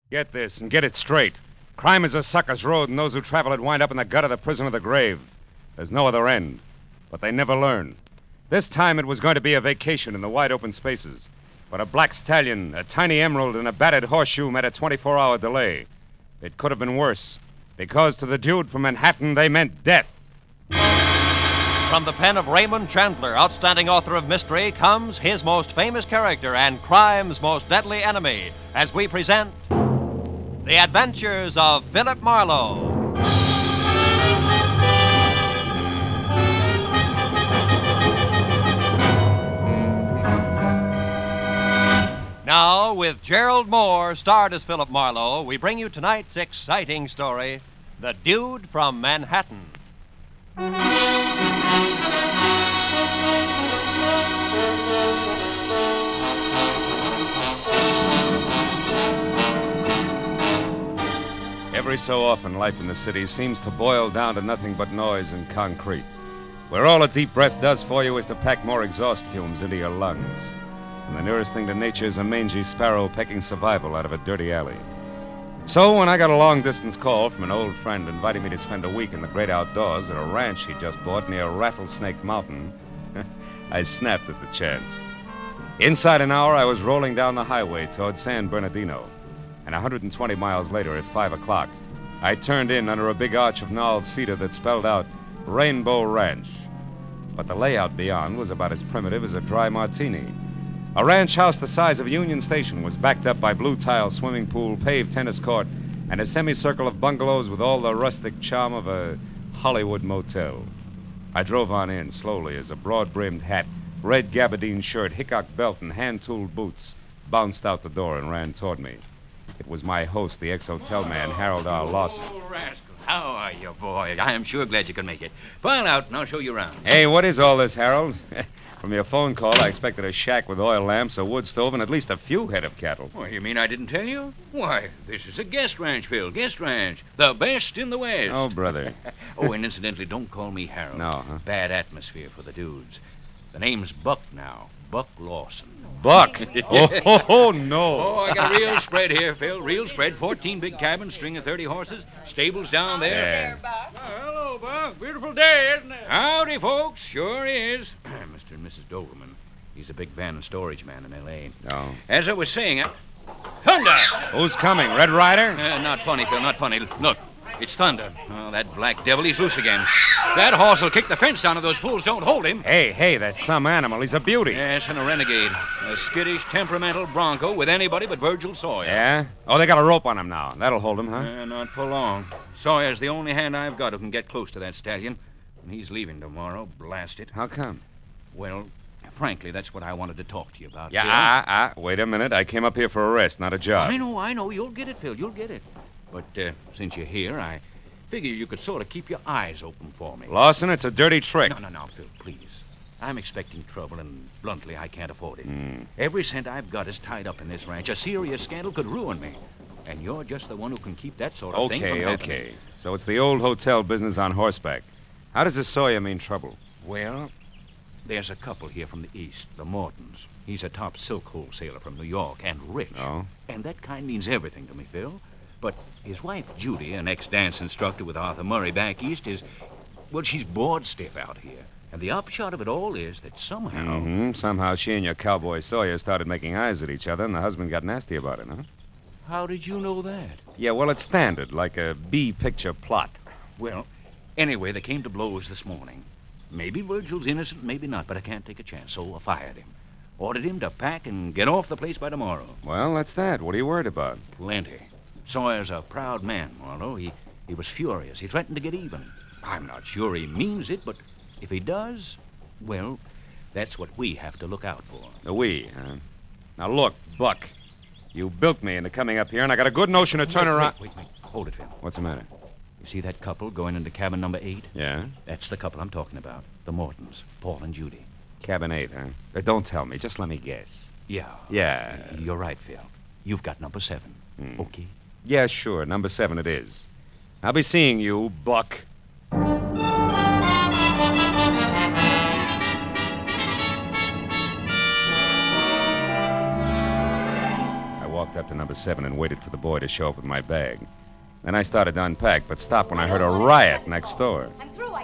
Get this and get it straight. Crime is a sucker's road, and those who travel it wind up in the gut of the prison of the grave. There's no other end. But they never learn. This time it was going to be a vacation in the wide open spaces. But a black stallion, a tiny emerald, and a battered horseshoe met a 24-hour delay. It could have been worse, because to the dude from Manhattan, they meant death. From the pen of Raymond Chandler, outstanding author of mystery, comes his most famous character and crime's most deadly enemy, as we present The Adventures of Philip Marlowe. Now, with Gerlad Mohr, starred as Philip Marlowe, we bring you tonight's exciting story, The Dude from Manhattan. Every so often, life in the city seems to boil down to nothing but noise and concrete, where all a deep breath does for you is to pack more exhaust fumes into your lungs. And the nearest thing to nature is a mangy sparrow pecking survival out of a dirty alley. So when I got a long-distance call from an old friend inviting me to spend a week in the great outdoors at a ranch he just bought near Rattlesnake Mountain, I snapped at the chance. Inside an hour, I was rolling down the highway toward San Bernardino. And 120 miles later, at 5 o'clock, I turned in under a big arch of gnarled cedar that spelled out Rainbow Ranch. But the layout beyond was about as primitive as a dry martini. A ranch house the size of a Union Station was backed up by blue tile swimming pool, paved tennis court, and a semicircle of bungalows with all the rustic charm of a Hollywood motel. I drove on in slowly as a broad-brimmed hat, red gabardine shirt, hickok belt, and hand-tooled boots bounced out the door and ran toward me. It was my host, the ex-hotel man, Harold R. Lawson. Oh, rascal. How are you, boy? I am sure glad you could make it. File out, and I'll show you around. Hey, what is all this, Harold? From your phone call, I expected a shack with oil lamps, a wood stove, and at least a few head of cattle. Well, you mean I didn't tell you? Why, this is a guest ranch, Phil. Guest ranch. The best in the West. Oh, brother. Oh, and incidentally, don't call me Harold. No, huh? Bad atmosphere for the dudes. The name's Buck now. Buck Lawson. Buck? Oh, no. Oh, I got a real spread here, Phil. Real spread. 14 big cabins, string of 30 horses, stables down there. Yeah. Oh, hello, Buck. Beautiful day, isn't it? Howdy, folks. Sure is. Mr. and Mrs. Doberman. He's a big van and storage man in L.A. No. As I was saying, thunder! Who's coming? Red Rider? Not funny, Phil, not funny. Look, it's thunder. Oh, that black devil, he's loose again. That horse will kick the fence down if those fools don't hold him. Hey, that's some animal. He's a beauty. Yes, and a renegade. A skittish, temperamental bronco with anybody but Virgil Sawyer. Yeah? Oh, they got a rope on him now. That'll hold him, huh? Not for long. Sawyer's the only hand I've got who can get close to that stallion. And he's leaving tomorrow. Blast it. How come? Well, frankly, that's what I wanted to talk to you about, Yeah, Phil. wait a minute. I came up here for a rest, not a job. I know. You'll get it, Phil. You'll get it. But since you're here, I figure you could sort of keep your eyes open for me. Lawson, it's a dirty trick. No, Phil, please. I'm expecting trouble, and bluntly, I can't afford it. Mm. Every cent I've got is tied up in this ranch. A serious scandal could ruin me. And you're just the one who can keep that sort of thing from happening. Okay. So it's the old hotel business on horseback. How does this Sawyer mean trouble? Well, there's a couple here from the east, the Mortons. He's a top silk wholesaler from New York, and rich. Oh? And that kind means everything to me, Phil. But his wife, Judy, an ex-dance instructor with Arthur Murray back east, she's bored stiff out here. And the upshot of it all is that somehow... Mm-hmm. Somehow she and your cowboy Sawyer started making eyes at each other, and the husband got nasty about it, huh? How did you know that? Yeah, well, it's standard, like a B-picture plot. Well, anyway, they came to blows this morning. Maybe Virgil's innocent, maybe not, but I can't take a chance, so I fired him. Ordered him to pack and get off the place by tomorrow. Well, that's that. What are you worried about? Plenty. Sawyer's a proud man, Marlowe. He was furious. He threatened to get even. I'm not sure he means it, but if he does, well, that's what we have to look out for. We, huh? Now, look, Buck, you built me into coming up here, and I got a good notion to turn around... Wait. Hold it, Phil. What's the matter? You see that couple going into cabin number 8? Yeah? That's the couple I'm talking about. The Mortons, Paul and Judy. Cabin 8, huh? Don't tell me. Just let me guess. Yeah. You're right, Phil. You've got number 7. Okay? Yeah, sure. Number 7 it is. I'll be seeing you, Buck. walked up to number 7 and waited for the boy to show up with my bag. Then I started to unpack, but stopped when I heard a riot next door.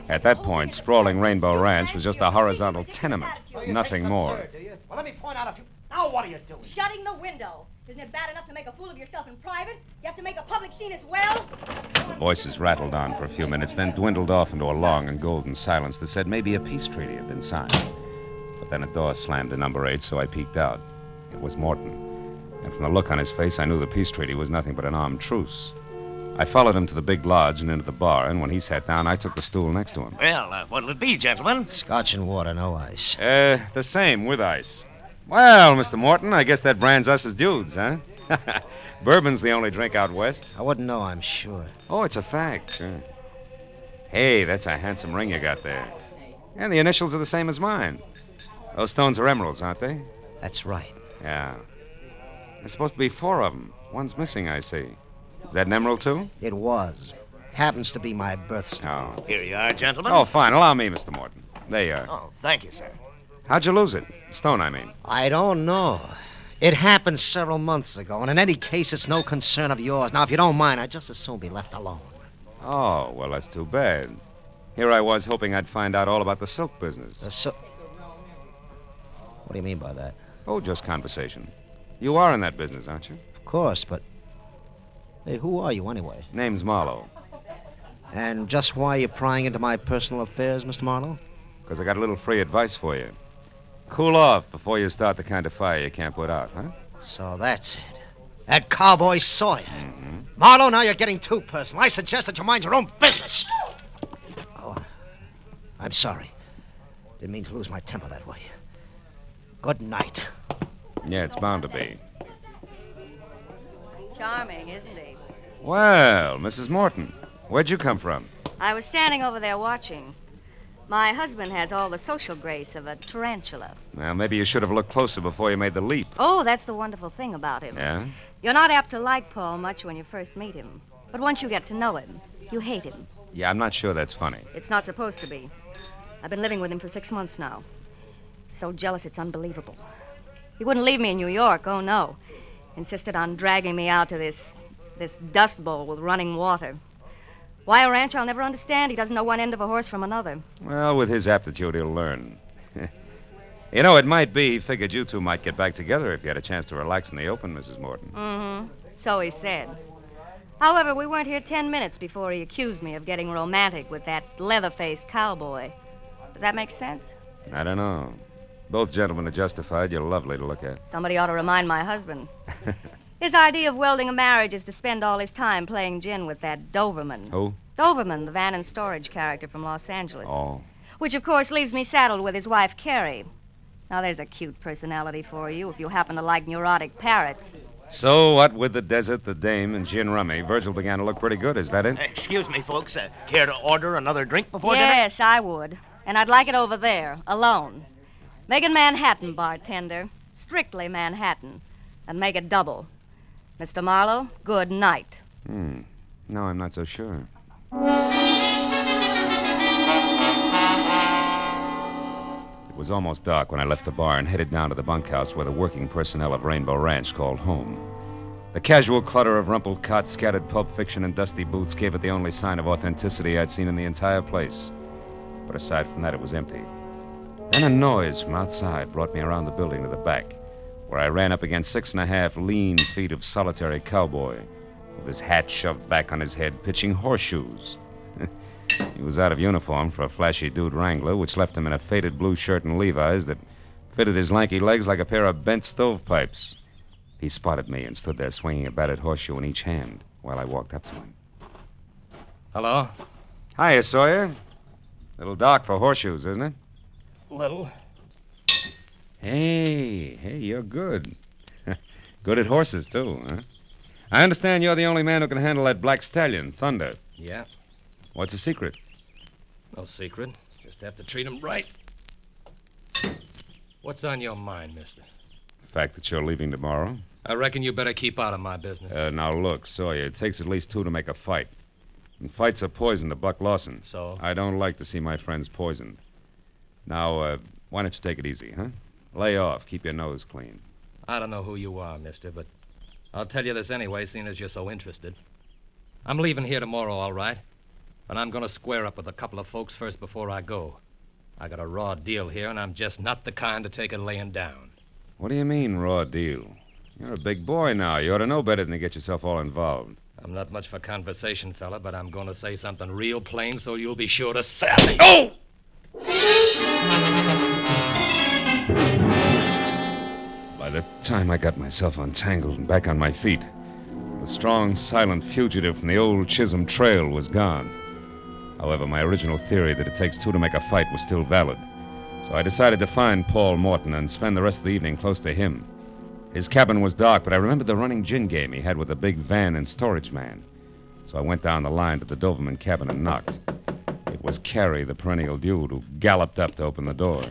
At that point, sprawling Rainbow Ranch was just a horizontal tenement, nothing more. Well, let me point out a few... Now what are you doing? Shutting the window. Isn't it bad enough to make a fool of yourself in private? You have to make a public scene as well? The voices rattled on for a few minutes, then dwindled off into a long and golden silence that said maybe a peace treaty had been signed. But then a door slammed to number 8, so I peeked out. It was Morton. And from the look on his face, I knew the peace treaty was nothing but an armed truce. I followed him to the big lodge and into the bar, and when he sat down, I took the stool next to him. Well, what'll it be, gentlemen? Scotch and water, no ice. The same, with ice. Well, Mr. Morton, I guess that brands us as dudes, huh? Bourbon's the only drink out west. I wouldn't know, I'm sure. Oh, it's a fact, sure. Hey, that's a handsome ring you got there. And the initials are the same as mine. Those stones are emeralds, aren't they? That's right. Yeah. There's supposed to be 4 of them. One's missing, I see. Is that an emerald, too? It was. Happens to be my birthstone. Oh. Here you are, gentlemen. Oh, fine. Allow me, Mr. Morton. There you are. Oh, thank you, sir. How'd you lose it? Stone, I mean. I don't know. It happened several months ago, and in any case, it's no concern of yours. Now, if you don't mind, I'd just as soon be left alone. Oh, well, that's too bad. Here I was hoping I'd find out all about the silk business. What do you mean by that? Oh, just conversation. You are in that business, aren't you? Of course, but... Hey, who are you, anyway? Name's Marlowe. And just why are you prying into my personal affairs, Mr. Marlowe? Because I got a little free advice for you. Cool off before you start the kind of fire you can't put out, huh? So that's it. That cowboy Sawyer. Mm-hmm. Marlowe, now you're getting too personal. I suggest that you mind your own business. Oh, I'm sorry. Didn't mean to lose my temper that way. Good night. Yeah, it's bound to be. Charming, isn't he? Well, Mrs. Morton, where'd you come from? I was standing over there watching. My husband has all the social grace of a tarantula. Well, maybe you should have looked closer before you made the leap. Oh, that's the wonderful thing about him. Yeah? You're not apt to like Paul much when you first meet him. But once you get to know him, you hate him. Yeah, I'm not sure that's funny. It's not supposed to be. I've been living with him for 6 months now. So jealous it's unbelievable. He wouldn't leave me in New York, oh no. Insisted on dragging me out to this dust bowl with running water. Why a ranch, I'll never understand. He doesn't know one end of a horse from another. Well, with his aptitude, he'll learn. You know, it might be he figured you two might get back together if you had a chance to relax in the open, Mrs. Morton. Mm-hmm. So he said. However, we weren't here 10 minutes before he accused me of getting romantic with that leather-faced cowboy. Does that make sense? I don't know. Both gentlemen are justified. You're lovely to look at. Somebody ought to remind my husband. His idea of welding a marriage is to spend all his time playing gin with that Doberman. Who? Doberman, the van and storage character from Los Angeles. Oh. Which, of course, leaves me saddled with his wife, Carrie. Now, there's a cute personality for you if you happen to like neurotic parrots. So, what with the desert, the dame, and gin rummy, Virgil began to look pretty good. Is that it? Excuse me, folks. Care to order another drink before dinner? Yes, I would. And I'd like it over there, alone. Make it Manhattan, bartender. Strictly Manhattan. And make it double. Mr. Marlowe, good night. No, I'm not so sure. It was almost dark when I left the bar and headed down to the bunkhouse where the working personnel of Rainbow Ranch called home. The casual clutter of rumpled cots, scattered pulp fiction, and dusty boots gave it the only sign of authenticity I'd seen in the entire place. But aside from that, it was empty. Then a noise from outside brought me around the building to the back, where I ran up against 6.5 lean feet of solitary cowboy, with his hat shoved back on his head, pitching horseshoes. He was out of uniform for a flashy dude wrangler, which left him in a faded blue shirt and Levi's that fitted his lanky legs like a pair of bent stovepipes. He spotted me and stood there swinging a battered horseshoe in each hand while I walked up to him. Hello? Hiya, Sawyer. Little dark for horseshoes, isn't it? Little. Hey, you're good. Good at horses, too, huh? I understand you're the only man who can handle that black stallion, Thunder. Yeah, What's the secret? no secret. Just have to treat him right. What's on your mind, mister? The fact that you're leaving tomorrow? I reckon you better keep out of my business. Now, look, Sawyer, it takes at least 2 to make a fight. And fights are poison to Buck Lawson. So? I don't like to see my friends poisoned. Now, why don't you take it easy, huh? Lay off. Keep your nose clean. I don't know who you are, mister, but I'll tell you this anyway, seeing as you're so interested. I'm leaving here tomorrow, all right. But I'm going to square up with a couple of folks first before I go. I got a raw deal here, and I'm just not the kind to take it laying down. What do you mean, raw deal? You're a big boy now. You ought to know better than to get yourself all involved. I'm not much for conversation, fella, but I'm going to say something real plain so you'll be sure to sally. Oh! By the time I got myself untangled and back on my feet, the strong, silent fugitive from the old Chisholm Trail was gone. However, my original theory that it takes two to make a fight was still valid. So I decided to find Paul Morton and spend the rest of the evening close to him. His cabin was dark, but I remembered the running gin game he had with the big van and storage man. So I went down the line to the Doberman cabin and knocked. It was Carrie, the perennial dude, who galloped up to open the door.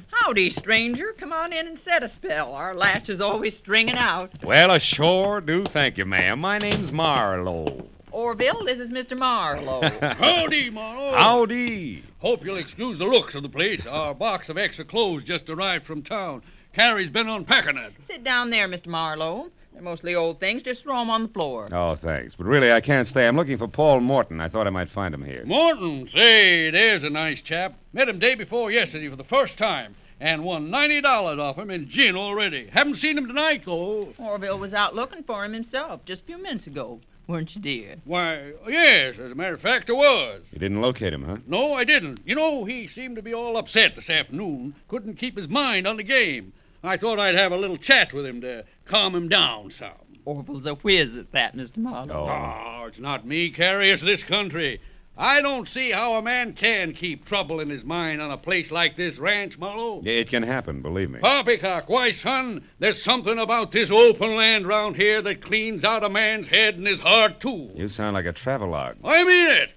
Howdy, stranger. Come on in and set a spell. Our latch is always stringing out. Well, I sure do thank you, ma'am. My name's Marlowe. Orville, this is Mr. Marlowe. Howdy, Marlowe. Howdy. Hope you'll excuse the looks of the place. Our box of extra clothes just arrived from town. Carrie's been unpacking it. Sit down there, Mr. Marlowe. They're mostly old things. Just throw them on the floor. Oh, thanks. But really, I can't stay. I'm looking for Paul Morton. I thought I might find him here. Morton, say, there's a nice chap. Met him day before yesterday for the first time. And won $90 off him in gin already. Haven't seen him tonight, though. Orville was out looking for him himself just a few minutes ago. Weren't you, dear? Why, yes, as a matter of fact, I was. You didn't locate him, huh? No, I didn't. You know, he seemed to be all upset this afternoon. Couldn't keep his mind on the game. I thought I'd have a little chat with him to calm him down some. Orville's a whiz at that, Mr. Marlowe. Oh, it's not me, Carrie. It's this country. I don't see how a man can keep trouble in his mind on a place like this ranch, Marlowe. It can happen, believe me. Poppycock, why, son, there's something about this open land round here that cleans out a man's head and his heart, too. You sound like a travelogue. I mean it.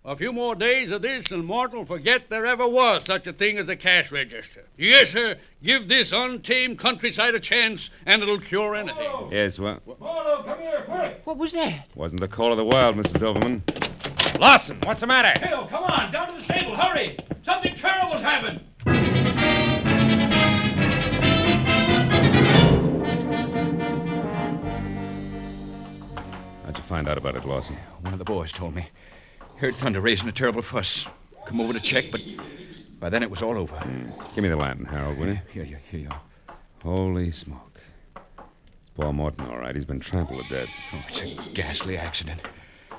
A few more days of this and Morton will forget there ever was such a thing as a cash register. Yes, sir. Give this untamed countryside a chance, and it'll cure anything. Yes, well, Marlowe, come here, quick. What was that? wasn't the call of the wild, Mrs. Doberman. Lawson, what's the matter? Bill, come on, down to the stable, hurry. Something terrible's happened. How'd you find out about it, Lawson? One of the boys told me. Heard Thunder raising a terrible fuss. Come over to check, but by then it was all over. Give me the lantern, Harold, will you? Here you are. Holy smoke. It's Paul Morton, all right. He's been trampled to death. Oh, it's a ghastly accident.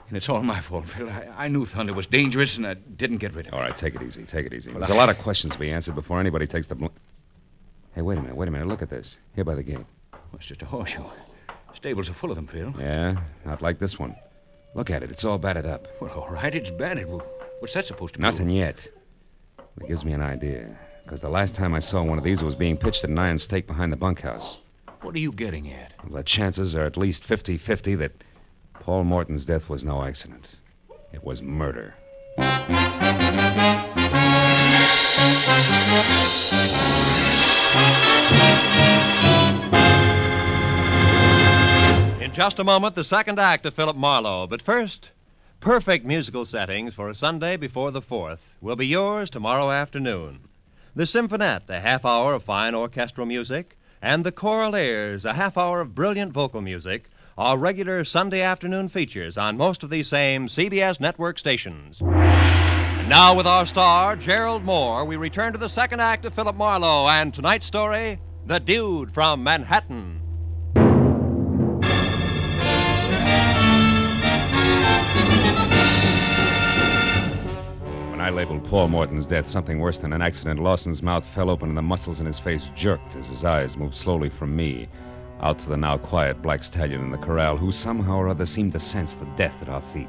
And it's all my fault, Phil. I knew Thunder was dangerous, and I didn't get rid of him. All right, take it easy. Take it easy. Well, There's a lot of questions to be answered before anybody takes the Hey, wait a minute. Look at this. Here by the gate. Well, it's just a horseshoe. Stables are full of them, Phil. Yeah, not like this one. Look at it. It's all battered up. Well, all right, it's battered. What's that supposed to mean? Nothing yet. It gives me an idea. Because the last time I saw one of these, it was being pitched at an iron stake behind the bunkhouse. What are you getting at? Well, the chances are at least 50-50 that Paul Morton's death was no accident. It was murder. In just a moment, the second act of Philip Marlowe. But first, perfect musical settings for a Sunday before the 4th will be yours tomorrow afternoon. The Symphonette, a half hour of fine orchestral music, and the Choral Airs, a half hour of brilliant vocal music, are regular Sunday afternoon features on most of these same CBS network stations. And now, with our star, Gerlad Mohr, we return to the second act of Philip Marlowe and tonight's story, The Dude from Manhattan. When I labeled Paul Morton's death something worse than an accident, Lawson's mouth fell open and the muscles in his face jerked as his eyes moved slowly from me out to the now quiet black stallion in the corral, who somehow or other seemed to sense the death at our feet.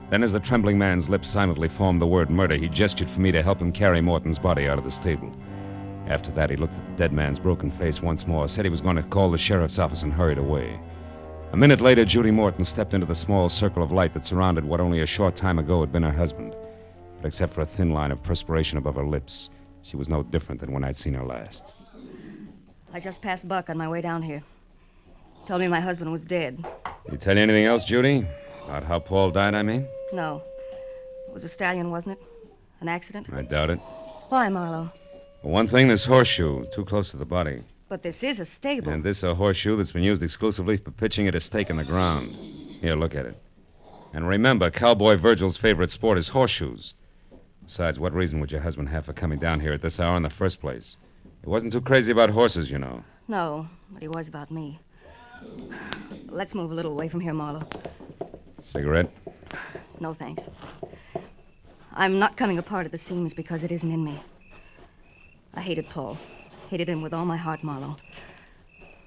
Then, as the trembling man's lips silently formed the word murder, he gestured for me to help him carry Morton's body out of the stable. After that, he looked at the dead man's broken face once more, said he was going to call the sheriff's office, and hurried away. A minute later, Judy Morton stepped into the small circle of light that surrounded what only a short time ago had been her husband. But except for a thin line of perspiration above her lips, she was no different than when I'd seen her last. I just passed Buck on my way down here. Told me my husband was dead. Did he tell you anything else, Judy? About how Paul died, I mean? No. It was a stallion, wasn't it? An accident? I doubt it. Why, Marlowe? For one thing, this horseshoe, too close to the body. But this is a stable. And this a horseshoe that's been used exclusively for pitching at a stake in the ground. Here, look at it. And remember, Cowboy Virgil's favorite sport is horseshoes. Besides, what reason would your husband have for coming down here at this hour in the first place? He wasn't too crazy about horses, you know. No, but he was about me. Let's move a little away from here, Marlowe. Cigarette? No, thanks. I'm not coming apart at the seams because it isn't in me. I hated Paul. Hated him with all my heart, Marlowe.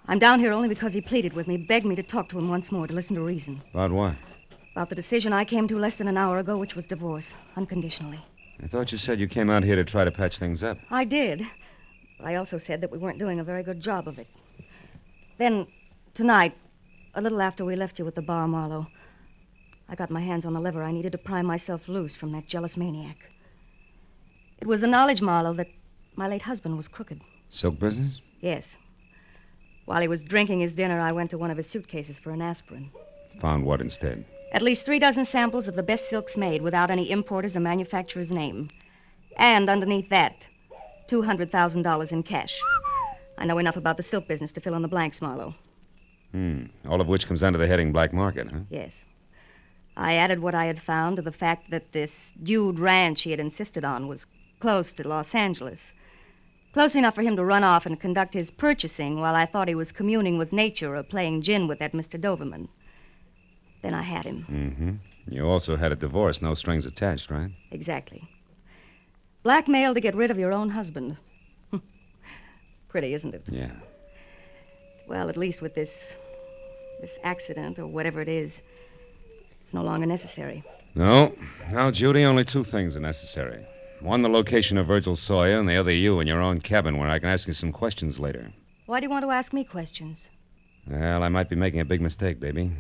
I'm down here only because he pleaded with me, begged me to talk to him once more, to listen to reason. About what? About the decision I came to less than an hour ago, which was divorce, unconditionally. I thought you said you came out here to try to patch things up. I did. But I also said that we weren't doing a very good job of it. Then, tonight, a little after we left you at the bar, Marlowe, I got my hands on the lever I needed to pry myself loose from that jealous maniac. It was the knowledge, Marlowe, that my late husband was crooked. Silk business? Yes. While he was drinking his dinner, I went to one of his suitcases for an aspirin. Found what instead? At least 3 dozen samples of the best silks made without any importer's or manufacturer's name. And underneath that, $200,000 in cash. I know enough about the silk business to fill in the blanks, Marlowe. All of which comes under the heading black market, huh? Yes. I added what I had found to the fact that this Dude ranch he had insisted on was close to Los Angeles. Close enough for him to run off and conduct his purchasing while I thought he was communing with nature or playing gin with that Mr. Doberman. Then I had him. Mm-hmm. You also had a divorce, no strings attached, right? Exactly. Blackmail to get rid of your own husband. Pretty, isn't it? Yeah. Well, at least with this accident or whatever it is, it's no longer necessary. No. Now, Judy, only 2 things are necessary. One, the location of Virgil Sawyer, and the other, you in your own cabin where I can ask you some questions later. Why do you want to ask me questions? Well, I might be making a big mistake, baby.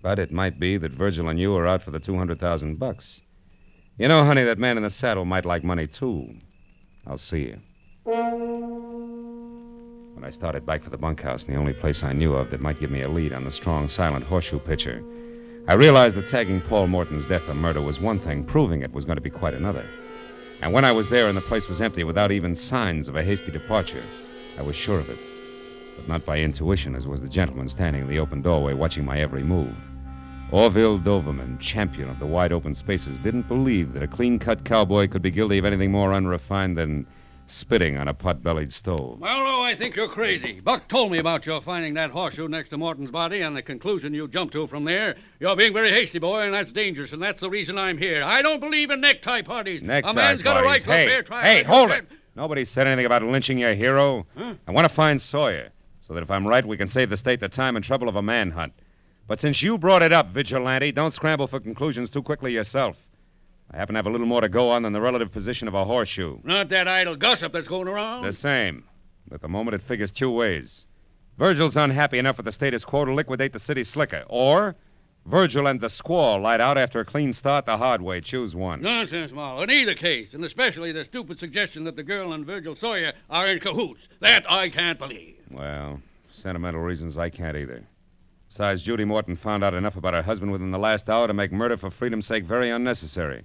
But it might be that Virgil and you are out for the $200,000. You know, honey, that man in the saddle might like money, too. I'll see you. When I started back for the bunkhouse, the only place I knew of that might give me a lead on the strong, silent horseshoe pitcher, I realized that tagging Paul Morton's death or murder was one thing, proving it was going to be quite another. And when I was there and the place was empty without even signs of a hasty departure, I was sure of it. But not by intuition, as was the gentleman standing in the open doorway watching my every move. Orville Doberman, champion of the wide-open spaces, didn't believe that a clean-cut cowboy could be guilty of anything more unrefined than spitting on a pot-bellied stove. Marlowe, I think you're crazy. Buck told me about your finding that horseshoe next to Morton's body and the conclusion you jumped to from there. You're being very hasty, boy, and that's dangerous, and that's the reason I'm here. I don't believe in necktie parties. Necktie a man's got a right to a fair trial. Hey, hold it. Nobody said anything about lynching your hero. Huh? I want to find Sawyer, so that if I'm right, we can save the state the time and trouble of a manhunt. But since you brought it up, Vigilante, don't scramble for conclusions too quickly yourself. I happen to have a little more to go on than the relative position of a horseshoe. Not that idle gossip that's going around. The same. At the moment, it figures 2 ways. Virgil's unhappy enough with the status quo to liquidate the city slicker. Or Virgil and the squaw light out after a clean start the hard way. Choose one. Nonsense, Marlowe. In either case, and especially the stupid suggestion that the girl and Virgil Sawyer are in cahoots. That I can't believe. Well, sentimental reasons I can't either. Besides, Judy Morton found out enough about her husband within the last hour to make murder for freedom's sake very unnecessary.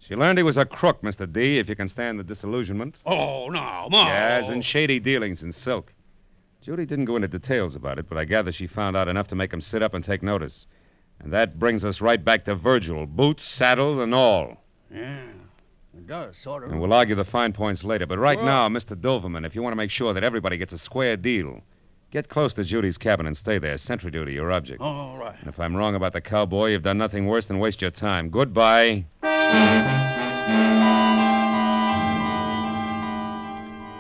She learned he was a crook, Mr. D, if you can stand the disillusionment. Oh, now, Marlowe. Yes, and shady dealings in silk. Judy didn't go into details about it, but I gather she found out enough to make him sit up and take notice. And that brings us right back to Virgil, boots, saddle, and all. Yeah, it does, sort of. And we'll argue the fine points later. But right now, Mr. Doberman, if you want to make sure that everybody gets a square deal, get close to Judy's cabin and stay there. Sentry duty, your object. All right. And if I'm wrong about the cowboy, you've done nothing worse than waste your time. Goodbye.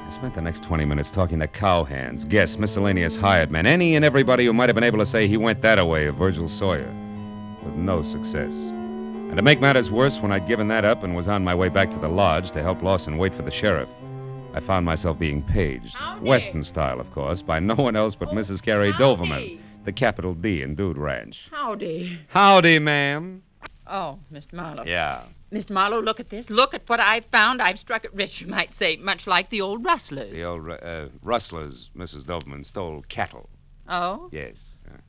I spent the next 20 minutes talking to cowhands, guests, miscellaneous hired men, any and everybody who might have been able to say he went that away of Virgil Sawyer, with no success. And to make matters worse, when I'd given that up and was on my way back to the lodge to help Lawson wait for the sheriff, I found myself being paged, Howdy. Western style, of course, by no one else but Mrs. Carrie Howdy. Doberman, the capital D in Dude Ranch. Howdy. Howdy, ma'am. Oh, Mr. Marlowe. Yeah. Mr. Marlowe, look at this. Look at what I've found. I've struck it rich, you might say, much like the old rustlers. The old rustlers, Mrs. Doberman, stole cattle. Oh? Yes.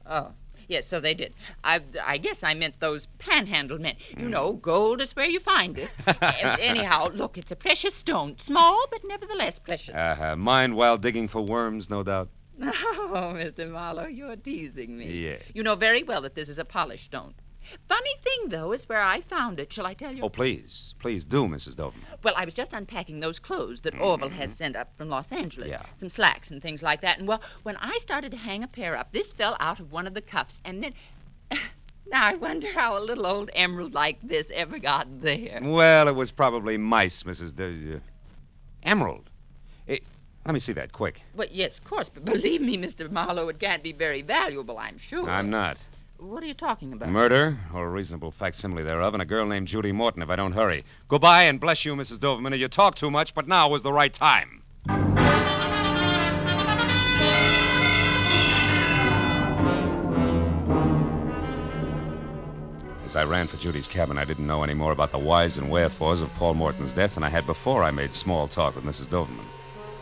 Oh. Yes, so they did. I guess I meant those panhandle men. You know, gold is where you find it. Anyhow, look, it's a precious stone. Small, but nevertheless precious. Mined while digging for worms, no doubt. Oh, Mr. Marlowe, you're teasing me. Yeah. You know very well that this is a polished stone. Funny thing, though, is where I found it. Shall I tell you? Oh, please. Please do, Mrs. Doverman. Well, I was just unpacking those clothes that Orville has sent up from Los Angeles. Yeah. Some slacks and things like that. And, well, when I started to hang a pair up, this fell out of one of the cuffs. And then... Now, I wonder how a little old emerald like this ever got there. Well, it was probably mice, Emerald. Let me see that, quick. Well, yes, of course. But believe me, Mr. Marlowe, it can't be very valuable, I'm sure. I'm not. What are you talking about? Murder, or a reasonable facsimile thereof, and a girl named Judy Morton if I don't hurry. Goodbye, and bless you, Mrs. Doverman. You talk too much, but now was the right time. As I ran for Judy's cabin, I didn't know any more about the whys and wherefores of Paul Morton's death than I had before I made small talk with Mrs. Doverman.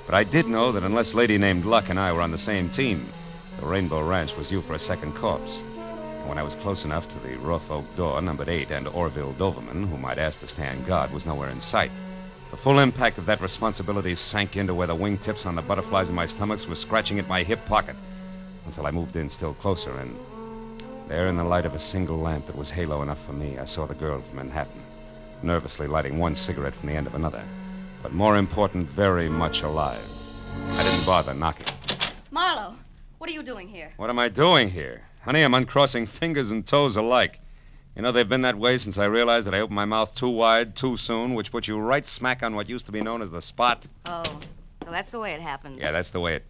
But I did know that unless Lady named Luck and I were on the same team, the Rainbow Ranch was due for a second corpse. When I was close enough to the rough oak door, numbered 8, and Orville Doverman, whom I'd asked to stand guard, was nowhere in sight. The full impact of that responsibility sank into where the wingtips on the butterflies in my stomachs were scratching at my hip pocket, until I moved in still closer, and there in the light of a single lamp that was halo enough for me, I saw the girl from Manhattan, nervously lighting one cigarette from the end of another, but more important, very much alive. I didn't bother knocking. Marlowe, what are you doing here? What am I doing here? Honey, I'm uncrossing fingers and toes alike. You know, they've been that way since I realized that I opened my mouth too wide, too soon, which put you right smack on what used to be known as the spot. Oh, so that's the way it happened. Yeah, that's the way it...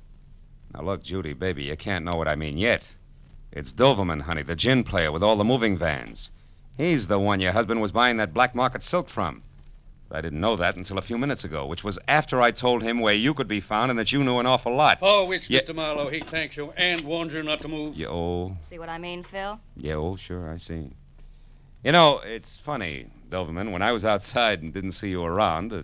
Now, look, Judy, baby, you can't know what I mean yet. It's Doverman, honey, the gin player with all the moving vans. He's the one your husband was buying that black market silk from. I didn't know that until a few minutes ago, which was after I told him where you could be found and that you knew an awful lot. For which, Mr. Marlowe, he thanks you and warns you not to move. See what I mean, Phil? Sure, I see. You know, it's funny, Doverman, when I was outside and didn't see you around,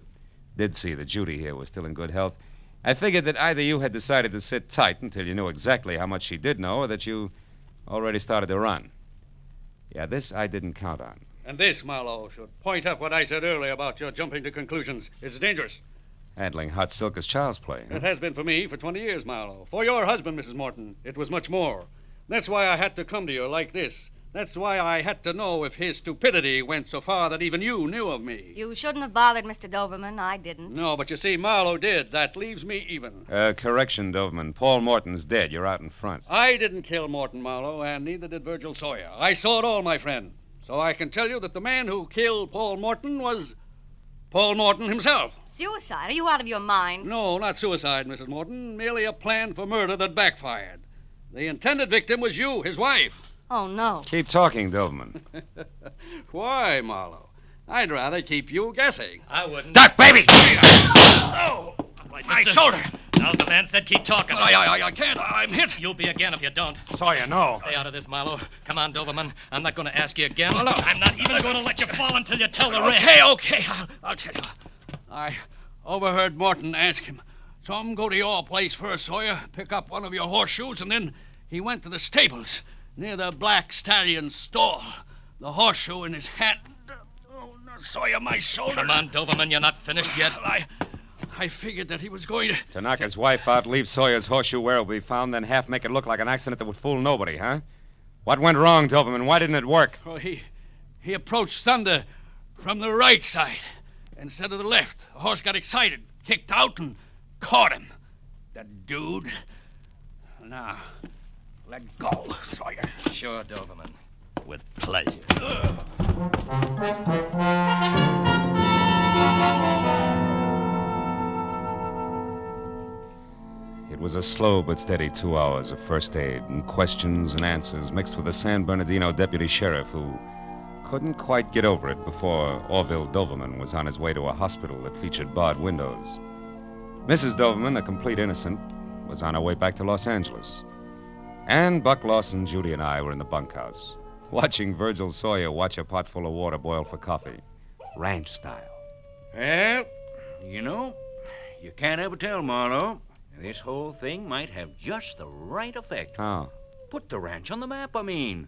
did see that Judy here was still in good health, I figured that either you had decided to sit tight until you knew exactly how much she did know, or that you already started to run. Yeah, this I didn't count on. And this, Marlowe, should point up what I said earlier about your jumping to conclusions. It's dangerous. Handling hot silk is child's play. Huh? It has been for me for 20 years, Marlowe. For your husband, Mrs. Morton, it was much more. That's why I had to come to you like this. That's why I had to know if his stupidity went so far that even you knew of me. You shouldn't have bothered Mr. Doverman. I didn't. No, but you see, Marlowe did. That leaves me even. Correction, Doverman. Paul Morton's dead. You're out in front. I didn't kill Morton, Marlowe, and neither did Virgil Sawyer. I saw it all, my friend. So I can tell you that the man who killed Paul Morton was Paul Morton himself. Suicide? Are you out of your mind? No, not suicide, Mrs. Morton. Merely a plan for murder that backfired. The intended victim was you, his wife. Oh, no. Keep talking, Doverman. Why, Marlowe? I'd rather keep you guessing. I wouldn't. Duck, baby! Oh, my shoulder. Now the man said keep talking. I can't. I'm hit. You'll be again if you don't. Sawyer, no. Stay out of this, Marlowe. Come on, Doverman. I'm not going to ask you again. Oh, no. I'm not even going to let you fall until you tell the rest. Okay. I'll tell you. I overheard Morton ask him, "Some go to your place first, Sawyer, pick up one of your horseshoes," and then he went to the stables near the Black Stallion's stall, the horseshoe in his hand. Oh, no, Sawyer, my shoulder. Come on, Doverman. You're not finished yet. I figured that he was going to... To knock his wife out, leave Sawyer's horseshoe where it will be found, then half make it look like an accident that would fool nobody, huh? What went wrong, Doverman? Why didn't it work? Oh, he approached Thunder from the right side instead of the left. The horse got excited, kicked out, and caught him. The dude. Now, let go, Sawyer. Sure, Doverman. With pleasure. It was a slow but steady 2 hours of first aid and questions and answers mixed with a San Bernardino deputy sheriff who couldn't quite get over it before Orville Doverman was on his way to a hospital that featured barred windows. Mrs. Doverman, a complete innocent, was on her way back to Los Angeles. And Buck Lawson, Judy, and I were in the bunkhouse, watching Virgil Sawyer watch a pot full of water boil for coffee, ranch style. Well, you know, you can't ever tell, Marlowe. This whole thing might have just the right effect. Oh. Put the ranch on the map, I mean.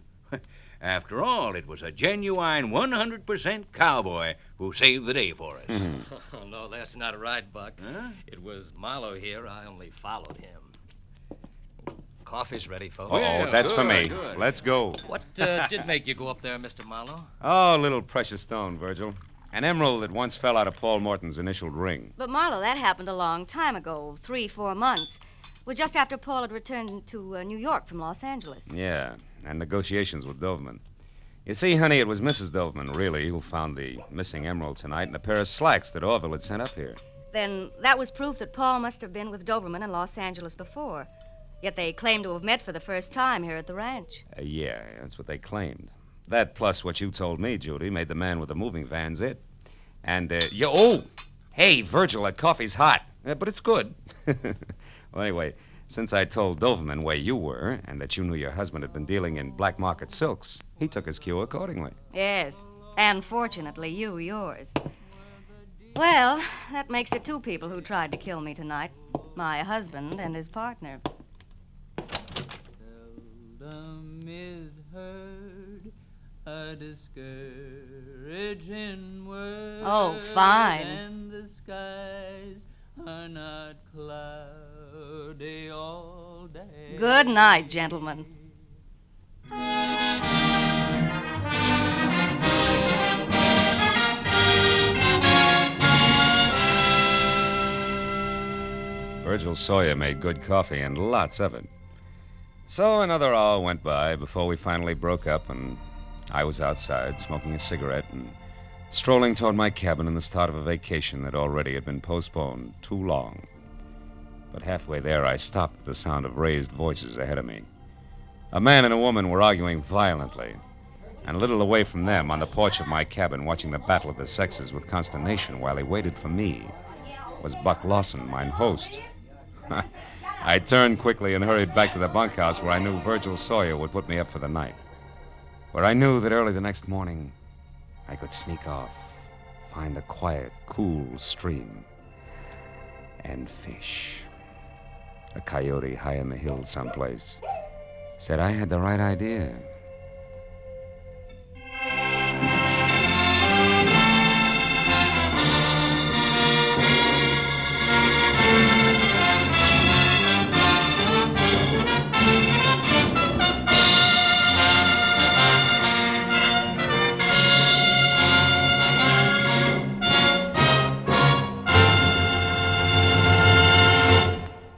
After all, it was a genuine 100% cowboy who saved the day for us. Oh, no, that's not right, Buck. Huh? It was Marlowe here. I only followed him. Coffee's ready, folks. Yeah, that's for good, me. good. Let's go. What did make you go up there, Mr. Marlowe? Oh, a little precious stone, Virgil. An emerald that once fell out of Paul Morton's initialed ring. But, Marlowe, that happened a long time ago, 3-4 months. It was just after Paul had returned to New York from Los Angeles. Yeah, and negotiations with Doverman. You see, honey, it was Mrs. Doverman, really, who found the missing emerald tonight and a pair of slacks that Orville had sent up here. Then that was proof that Paul must have been with Doverman in Los Angeles before. Yet they claim to have met for the first time here at the ranch. Yeah, that's what they claimed. That plus what you told me, Judy, made the man with the moving van's it. And, hey, Virgil, that coffee's hot. But it's good. Well, anyway, since I told Doverman where you were and that you knew your husband had been dealing in black market silks, he took his cue accordingly. Yes, and fortunately, yours. Well, that makes it 2 people who tried to kill me tonight. My husband and his partner. Seldom is heard a discouraging word. Oh, fine. And the skies are not cloudy all day. Good night, gentlemen. Virgil Sawyer made good coffee and lots of it. So another hour went by before we finally broke up, and I was outside smoking a cigarette and strolling toward my cabin in the start of a vacation that already had been postponed too long. But halfway there, I stopped at the sound of raised voices ahead of me. A man and a woman were arguing violently, and a little away from them, on the porch of my cabin, watching the battle of the sexes with consternation while he waited for me, was Buck Lawson, mine host. I turned quickly and hurried back to the bunkhouse where I knew Virgil Sawyer would put me up for the night, where I knew that early the next morning I could sneak off, find a quiet, cool stream, and fish. A coyote high in the hills someplace said I had the right idea.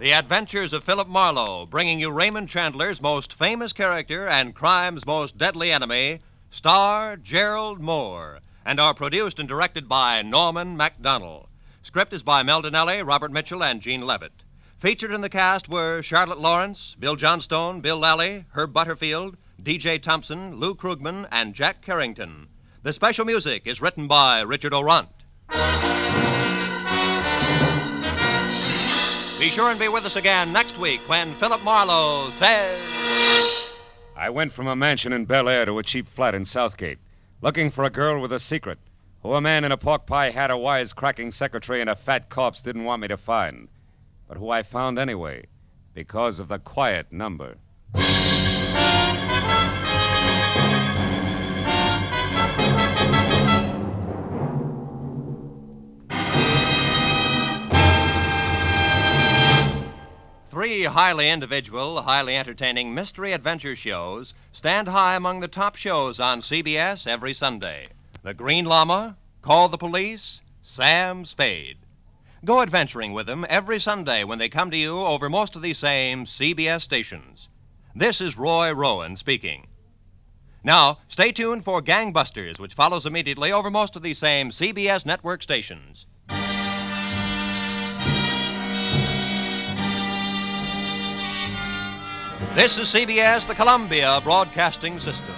The Adventures of Philip Marlowe, bringing you Raymond Chandler's most famous character and crime's most deadly enemy, star Gerlad Mohr, and are produced and directed by Norman MacDonald. Script is by Mel Donnelly, Robert Mitchell, and Gene Levitt. Featured in the cast were Charlotte Lawrence, Bill Johnstone, Bill Lally, Herb Butterfield, D.J. Thompson, Lou Krugman, and Jack Carrington. The special music is written by Richard Orant. Be sure and be with us again next week when Philip Marlowe says... I went from a mansion in Bel Air to a cheap flat in Southgate, looking for a girl with a secret, who a man in a pork pie hat, a wise-cracking secretary, and a fat corpse didn't want me to find, but who I found anyway, because of the quiet number. Three highly individual, highly entertaining mystery adventure shows stand high among the top shows on CBS every Sunday. The Green Llama, Call the Police, Sam Spade. Go adventuring with them every Sunday when they come to you over most of these same CBS stations. This is Roy Rowan speaking. Now, stay tuned for Gangbusters, which follows immediately over most of these same CBS network stations. This is CBS, the Columbia Broadcasting System.